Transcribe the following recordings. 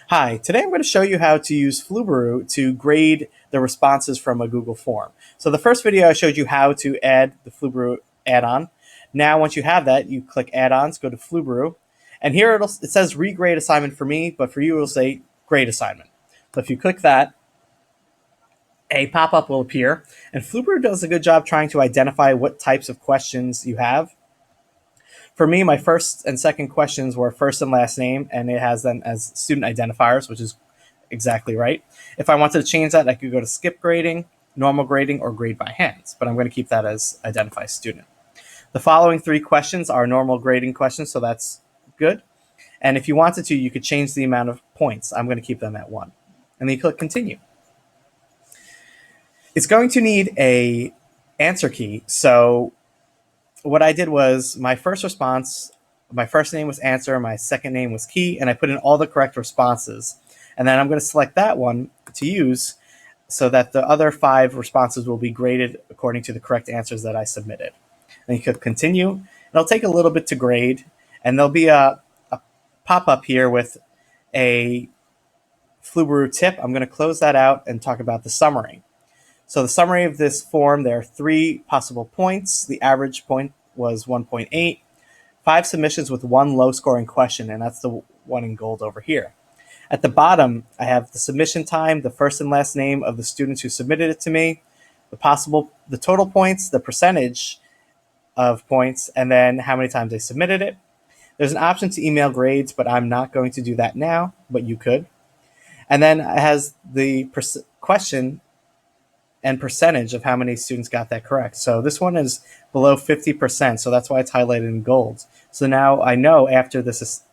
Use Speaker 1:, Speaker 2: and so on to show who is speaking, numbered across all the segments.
Speaker 1: Hi, today I'm going to show you how to use Flubaroo to grade the responses from a Google form. So the first video I showed you how to add the Flubaroo add-on. Now once you have that, you click add-ons, go to Flubaroo, and here it says regrade assignment for me, but for you it'll say grade assignment. So if you click that, a pop-up will appear, and Flubaroo does a good job trying to identify what types of questions you have. For me, my first and second questions were first and last name, and it has them as student identifiers, which is exactly right. If I wanted to change that, I could go to skip grading, normal grading, or grade by hands, but I'm going to keep that as identify student. The following three questions are normal grading questions, so that's good. And if you wanted to, you could change the amount of points. I'm going to keep them at 1. And then you click continue. It's going to need a answer key, so what I did was my first response, my first name was answer, my second name was key, and I put in all the correct responses. And then I'm going to select that one to use so that the other 5 responses will be graded according to the correct answers that I submitted. And you click continue. It'll take a little bit to grade, and there'll be a pop-up here with a Flubaroo tip. I'm going to close that out and talk about the summary. So the summary of this form, there are 3 possible points. The average point was 1.8. 5 submissions with 1 low-scoring question, and that's the one in gold over here. At the bottom, I have the submission time, the first and last name of the students who submitted it to me, the total points, the percentage of points, and then how many times they submitted it. There's an option to email grades, but I'm not going to do that now, but you could. And then it has the question and percentage of how many students got that correct. So this one is below 50%, so that's why it's highlighted in gold. So now I know after this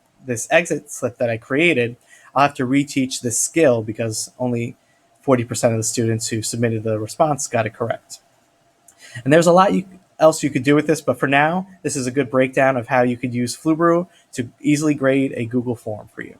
Speaker 1: exit slip that I created, I'll have to reteach this skill because only 40% of the students who submitted the response got it correct. And there's a lot else you could do with this, but for now, this is a good breakdown of how you could use Flubaroo to easily grade a Google form for you.